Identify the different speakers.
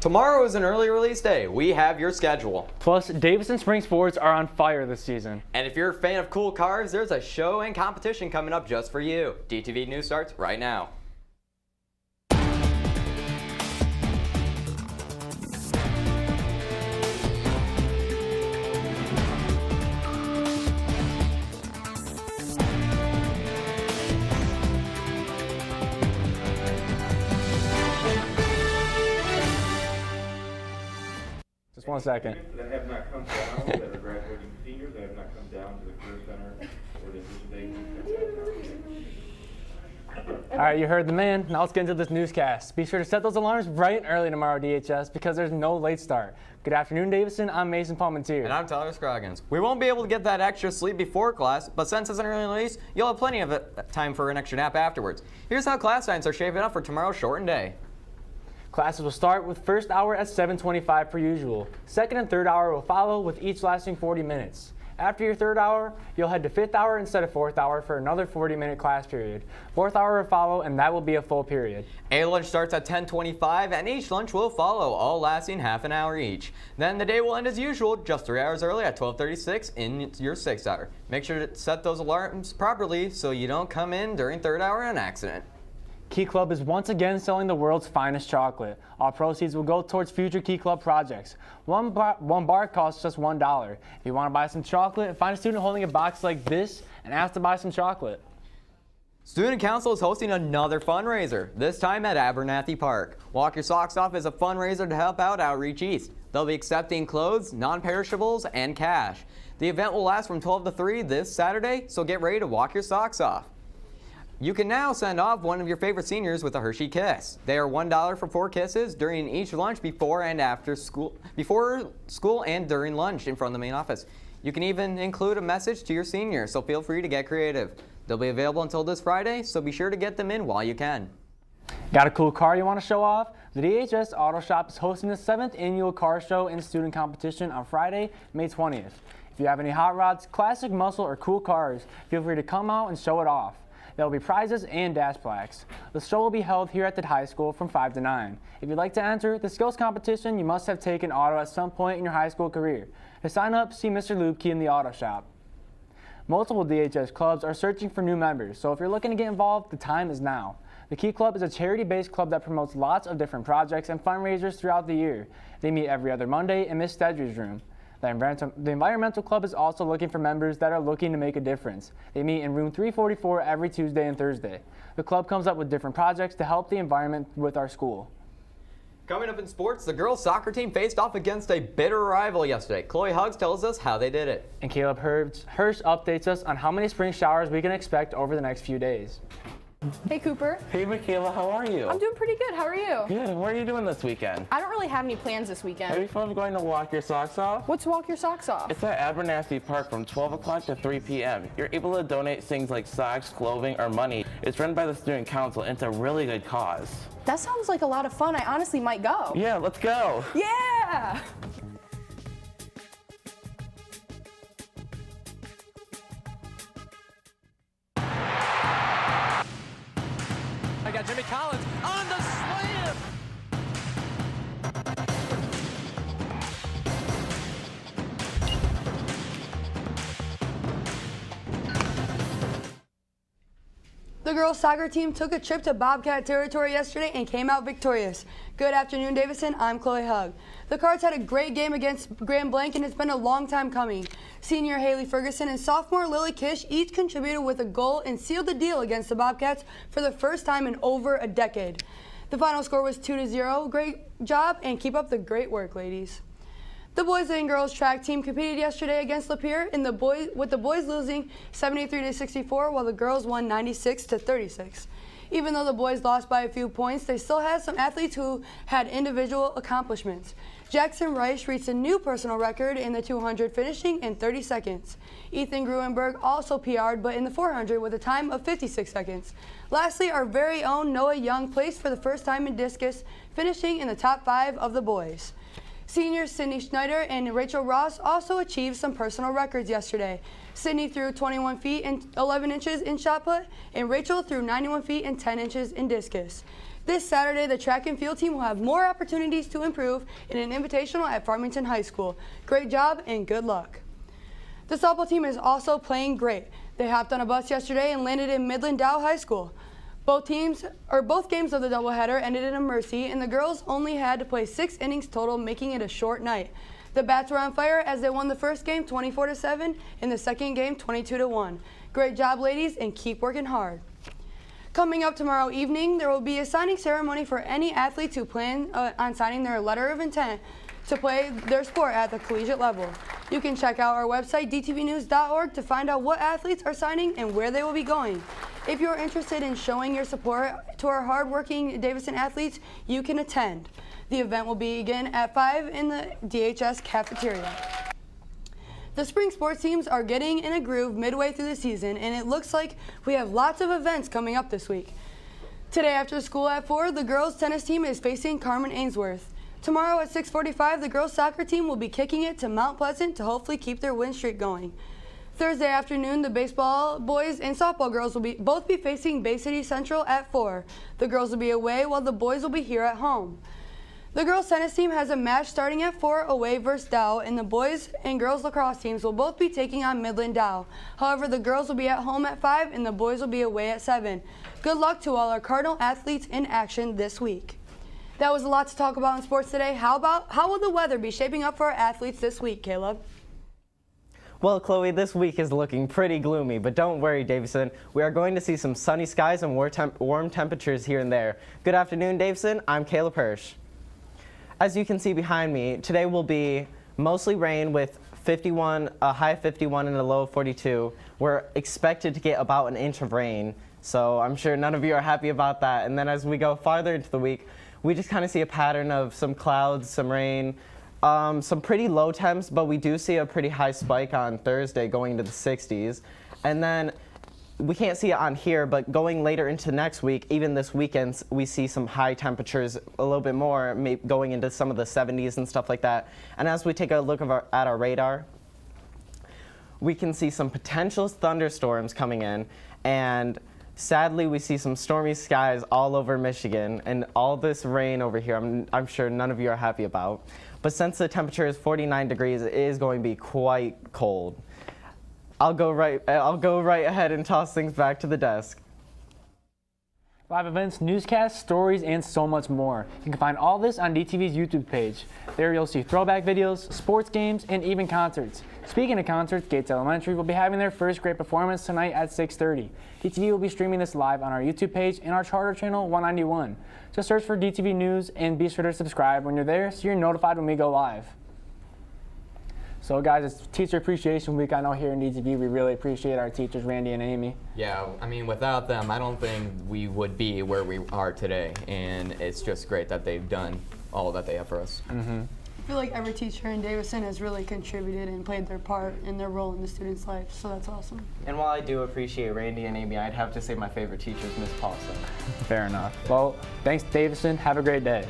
Speaker 1: Tomorrow is an early release day. We have your schedule.
Speaker 2: Plus, Davison Spring Sports are on fire this season.
Speaker 1: And if you're a fan of cool cars, there's a show and competition coming up just for you. DTV News starts right now.
Speaker 2: Just 1 second.
Speaker 3: That have not come down, that are graduating seniors, that have not come down to the Career Center or the Vision Day.
Speaker 2: All right, you heard the man. Now let's get into this newscast. Be sure to set those alarms bright and early tomorrow, DHS, because there's no late start. Good afternoon, Davison. I'm Mason Palmentier.
Speaker 1: And I'm Tyler Scroggins. We won't be able to get that extra sleep before class, but since it's an early release, you'll have plenty of time for an extra nap afterwards. Here's how class times are shaping up for tomorrow's shortened day.
Speaker 2: Classes will start with first hour at 7:25 per usual. Second and third hour will follow, with each lasting 40 minutes. After your third hour, you'll head to fifth hour instead of fourth hour for another 40-minute class period. Fourth hour will follow, and that will be a full period.
Speaker 1: A lunch starts at 10:25, and each lunch will follow, all lasting half an hour each. Then the day will end as usual, just 3 hours early at 12:36 in your sixth hour. Make sure to set those alarms properly so you don't come in during third hour in an accident.
Speaker 2: Key Club is once again selling the world's finest chocolate. All proceeds will go towards future Key Club projects. One bar costs just $1. If you want to buy some chocolate, find a student holding a box like this and ask to buy some chocolate.
Speaker 1: Student Council is hosting another fundraiser, this time at Abernathy Park. Walk Your Socks Off is a fundraiser to help out Outreach East. They'll be accepting clothes, non-perishables, and cash. The event will last from 12 to 3 this Saturday, so get ready to walk your socks off. You can now send off one of your favorite seniors with a Hershey Kiss. They are $1 for 4 kisses during each lunch before school and during lunch in front of the main office. You can even include a message to your senior, so feel free to get creative. They'll be available until this Friday, so be sure to get them in while you can.
Speaker 2: Got a cool car you want to show off? The DHS Auto Shop is hosting the 7th annual car show and student competition on Friday, May 20th. If you have any hot rods, classic muscle, or cool cars, feel free to come out and show it off. There will be prizes and dash plaques. The show will be held here at the high school from 5 to 9. If you'd like to enter the skills competition, you must have taken auto at some point in your high school career. To sign up, see Mr. Lubke in the auto shop. Multiple DHS clubs are searching for new members, so if you're looking to get involved, the time is now. The Key Club is a charity-based club that promotes lots of different projects and fundraisers throughout the year. They meet every other Monday in Miss Stedry's room. The Environmental Club is also looking for members that are looking to make a difference. They meet in room 344 every Tuesday and Thursday. The club comes up with different projects to help the environment with our school.
Speaker 1: Coming up in sports, the girls' soccer team faced off against a bitter rival yesterday. Chloe Huggs tells us how they did it.
Speaker 2: And Caleb Hirsch updates us on how many spring showers we can expect over the next few days.
Speaker 4: Hey, Cooper.
Speaker 5: Hey, Michaela, how are you?
Speaker 4: I'm doing pretty good. How are you?
Speaker 5: Good. What are you doing this weekend?
Speaker 4: I don't really have any plans this
Speaker 5: Have
Speaker 4: weekend.
Speaker 5: you fun going to walk your socks off?
Speaker 4: What's Walk Your Socks Off?
Speaker 5: It's at Abernathy Park from 12 o'clock to 3 p.m. You're able to donate things like socks, clothing, or money. It's run by the Student Council, and it's a really good cause.
Speaker 4: That sounds like a lot of fun. I honestly might go.
Speaker 5: Yeah, let's go.
Speaker 4: Yeah!
Speaker 6: I got Jimmy Collins on the slam.
Speaker 7: The girls' soccer team took a trip to Bobcat territory yesterday and came out victorious. Good afternoon, Davison. I'm Chloe Hugg. The Cards had a great game against Grand Blanc, and it's been a long time coming. Senior Haley Ferguson and sophomore Lily Kish each contributed with a goal and sealed the deal against the Bobcats for the first time in over a decade. The final score was 2-0. Great job, and keep up the great work, ladies. The boys and girls track team competed yesterday against Lapeer, with the boys losing 73-64, while the girls won 96-36. Even though the boys lost by a few points, they still had some athletes who had individual accomplishments. Jackson Rice reached a new personal record in the 200, finishing in 30 seconds. Ethan Gruenberg also PR'd, but in the 400 with a time of 56 seconds. Lastly, our very own Noah Young placed for the first time in discus, finishing in the top 5 of the boys. Seniors Sydney Schneider and Rachel Ross also achieved some personal records yesterday. Sydney threw 21 feet and 11 inches in shot put, and Rachel threw 91 feet and 10 inches in discus. This Saturday, the track and field team will have more opportunities to improve in an invitational at Farmington High School. Great job and good luck. The softball team is also playing great. They hopped on a bus yesterday and landed in Midland Dow High School. Both games of the doubleheader ended in a mercy, and the girls only had to play 6 innings total, making it a short night. The bats were on fire as they won the first game 24-7 and the second game 22-1. Great job, ladies, and keep working hard. Coming up tomorrow evening, there will be a signing ceremony for any athletes who plan on signing their letter of intent to play their sport at the collegiate level. You can check out our website, dtvnews.org, to find out what athletes are signing and where they will be going. If you're interested in showing your support to our hardworking Davidson athletes, you can attend. The event will begin at 5 in the DHS cafeteria. The spring sports teams are getting in a groove midway through the season, and it looks like we have lots of events coming up this week. Today after school at 4, the girls tennis team is facing Carmen Ainsworth. Tomorrow at 6:45, the girls soccer team will be kicking it to Mount Pleasant to hopefully keep their win streak going. Thursday afternoon, the baseball boys and softball girls will both be facing Bay City Central at 4. The girls will be away while the boys will be here at home. The girls tennis team has a match starting at 4 away versus Dow, and the boys and girls lacrosse teams will both be taking on Midland Dow. However, the girls will be at home at 5 and the boys will be away at 7. Good luck to all our Cardinal athletes in action this week. That was a lot to talk about in sports today. How will the weather be shaping up for our athletes this week, Caleb?
Speaker 8: Well, Chloe, this week is looking pretty gloomy, but don't worry, Davison. We are going to see some sunny skies and warm temperatures here and there. Good afternoon, Davison. I'm Caleb Hirsch. As you can see behind me, today will be mostly rain with a high of 51 and a low of 42. We're expected to get about an inch of rain, so I'm sure none of you are happy about that. And then as we go farther into the week, we just kind of see a pattern of some clouds, some rain, some pretty low temps, but we do see a pretty high spike on Thursday going into the 60s. And then we can't see it on here, but going later into next week, even this weekend, we see some high temperatures a little bit more, going into some of the 70s and stuff like that. And as we take a look at our radar, we can see some potential thunderstorms coming in, and sadly, we see some stormy skies all over Michigan, and all this rain over here, I'm sure none of you are happy about. But since the temperature is 49 degrees, it is going to be quite cold. I'll go right ahead and toss things back to the desk.
Speaker 2: Live events, newscasts, stories, and so much more. You can find all this on DTV's YouTube page. There you'll see throwback videos, sports games, and even concerts. Speaking of concerts, Gates Elementary will be having their first great performance tonight at 6:30. DTV will be streaming this live on our YouTube page and our charter channel 191. Just search for DTV News and be sure to subscribe when you're there so you're notified when we go live. So guys, it's Teacher Appreciation Week. I know here in DTV we really appreciate our teachers, Randy and Amy.
Speaker 1: Yeah, I mean, without them, I don't think we would be where we are today. And it's just great that they've done all that they have for us.
Speaker 7: I feel like every teacher in Davison has really contributed and played their part in their role in the student's life, so that's awesome.
Speaker 8: And while I do appreciate Randy and Amy, I'd have to say my favorite teacher is Miss Paulson.
Speaker 2: Fair enough. Well, thanks, Davison. Have a great day.